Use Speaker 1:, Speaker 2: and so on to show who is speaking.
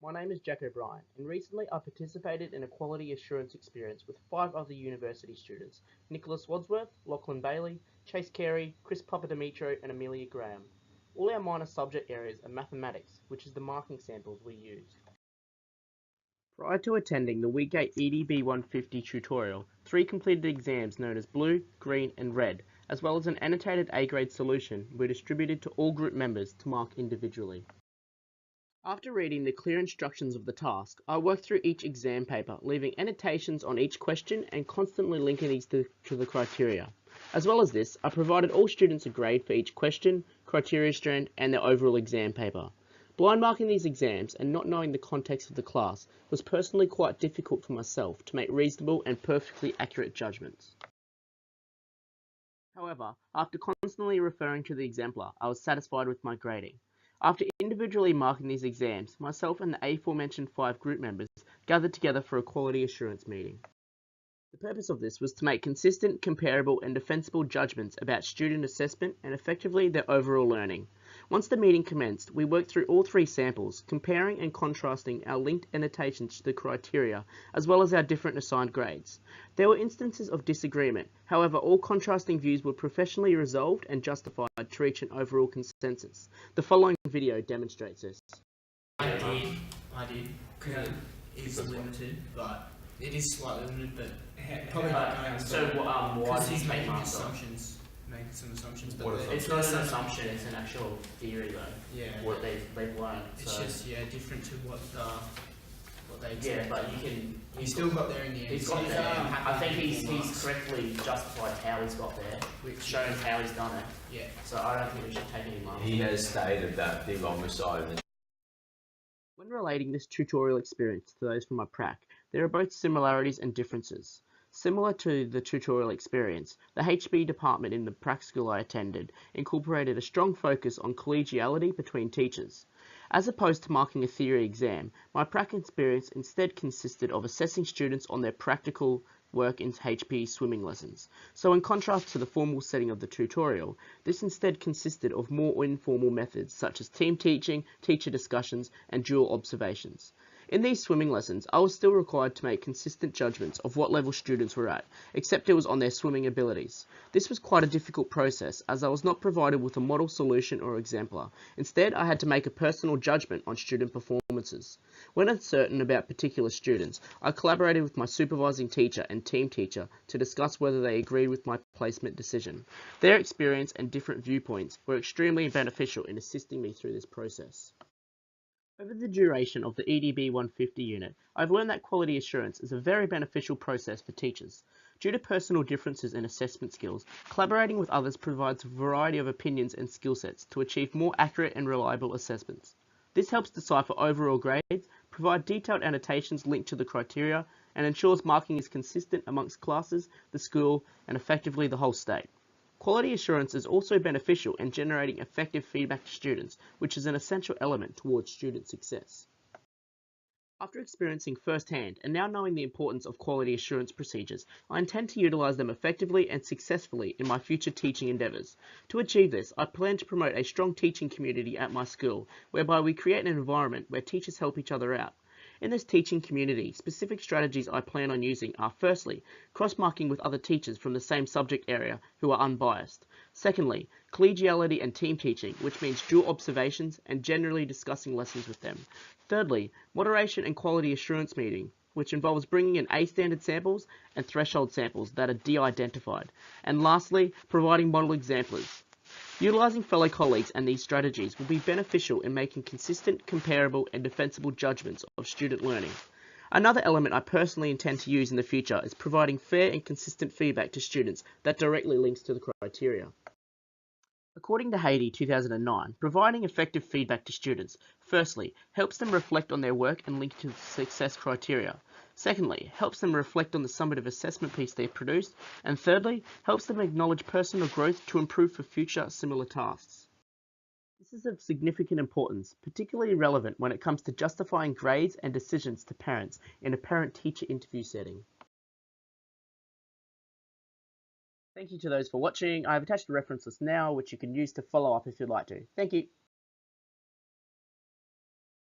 Speaker 1: My name is Jack O'Brien, and recently I participated in a quality assurance experience with 5 other university students: Nicholas Wadsworth, Lachlan Bailey, Chase Carey, Chris Papadimitriou, and Amelia Graham. All our minor subject areas are mathematics, which is the marking samples we used. Prior to attending the Week 8 EDB150 tutorial, 3 completed exams known as Blue, Green, and Red, as well as an annotated A-grade solution, were distributed to all group members to mark individually. After reading the clear instructions of the task, I worked through each exam paper, leaving annotations on each question and constantly linking these to the criteria. As well as this, I provided all students a grade for each question, criteria strand, and their overall exam paper. Blind marking these exams and not knowing the context of the class was personally quite difficult for myself to make reasonable and perfectly accurate judgments. However, after constantly referring to the exemplar, I was satisfied with my grading. After individually marking these exams, myself and the aforementioned 5 group members gathered together for a quality assurance meeting. The purpose of this was to make consistent, comparable, and defensible judgments about student assessment and effectively their overall learning. Once the meeting commenced, we worked through all 3 samples, comparing and contrasting our linked annotations to the criteria, as well as our different assigned grades. There were instances of disagreement, however all contrasting views were professionally resolved and justified to reach an overall consensus. The following video demonstrates this.
Speaker 2: I did, because it is limited, but it is slightly limited, but probably not going
Speaker 1: So why
Speaker 2: because
Speaker 1: did
Speaker 2: he's
Speaker 1: you take
Speaker 2: making
Speaker 1: marks off?
Speaker 2: making some assumptions, but
Speaker 1: It's not an assumption, it's an actual theory though.
Speaker 2: Yeah,
Speaker 1: What they've learned.
Speaker 2: it's
Speaker 1: So.
Speaker 2: just different to what they
Speaker 1: Yeah,
Speaker 2: expect.
Speaker 1: but you can.
Speaker 2: He still got there in the end.
Speaker 1: He's got
Speaker 2: so
Speaker 1: there.
Speaker 2: I'm happy
Speaker 1: I think
Speaker 2: with full
Speaker 1: he's
Speaker 2: marks.
Speaker 1: correctly justified how he's got there,
Speaker 2: Which
Speaker 1: shown how he's done it.
Speaker 2: yeah,
Speaker 1: So I don't think we should take any marks.
Speaker 3: He has stated that thing on the side of the.
Speaker 1: When relating this tutorial experience to those from my prac, there are both similarities and differences. Similar to the tutorial experience, the HB department in the prac school I attended incorporated a strong focus on collegiality between teachers. As opposed to marking a theory exam, my prac experience instead consisted of assessing students on their practical work in HB swimming lessons. So in contrast to the formal setting of the tutorial, this instead consisted of more informal methods such as team teaching, teacher discussions, and dual observations. In these swimming lessons, I was still required to make consistent judgments of what level students were at, except it was on their swimming abilities. This was quite a difficult process, as I was not provided with a model solution or exemplar. Instead, I had to make a personal judgment on student performances. When uncertain about particular students, I collaborated with my supervising teacher and team teacher to discuss whether they agreed with my placement decision. Their experience and different viewpoints were extremely beneficial in assisting me through this process. Over the duration of the EDB150 unit, I've learned that quality assurance is a very beneficial process for teachers. Due to personal differences in assessment skills, collaborating with others provides a variety of opinions and skill sets to achieve more accurate and reliable assessments. This helps decipher overall grades, provide detailed annotations linked to the criteria, and ensures marking is consistent amongst classes, the school, and effectively the whole state. Quality assurance is also beneficial in generating effective feedback to students, which is an essential element towards student success. After experiencing firsthand and now knowing the importance of quality assurance procedures, I intend to utilize them effectively and successfully in my future teaching endeavors. To achieve this, I plan to promote a strong teaching community at my school, whereby we create an environment where teachers help each other out. In this teaching community, specific strategies I plan on using are firstly, cross-marking with other teachers from the same subject area who are unbiased. Secondly, collegiality and team teaching, which means dual observations and generally discussing lessons with them. Thirdly, moderation and quality assurance meeting, which involves bringing in A standard samples and threshold samples that are de-identified. And lastly, providing model exemplars. Utilising fellow colleagues and these strategies will be beneficial in making consistent, comparable and defensible judgments of student learning. Another element I personally intend to use in the future is providing fair and consistent feedback to students that directly links to the criteria. According to Haiti 2009, providing effective feedback to students, firstly, helps them reflect on their work and link to the success criteria. Secondly, helps them reflect on the summative assessment piece they produced. And thirdly, helps them acknowledge personal growth to improve for future similar tasks. This is of significant importance, particularly relevant when it comes to justifying grades and decisions to parents in a parent-teacher interview setting. Thank you to those for watching. I have attached a reference list now, which you can use to follow up if you'd like to. Thank you.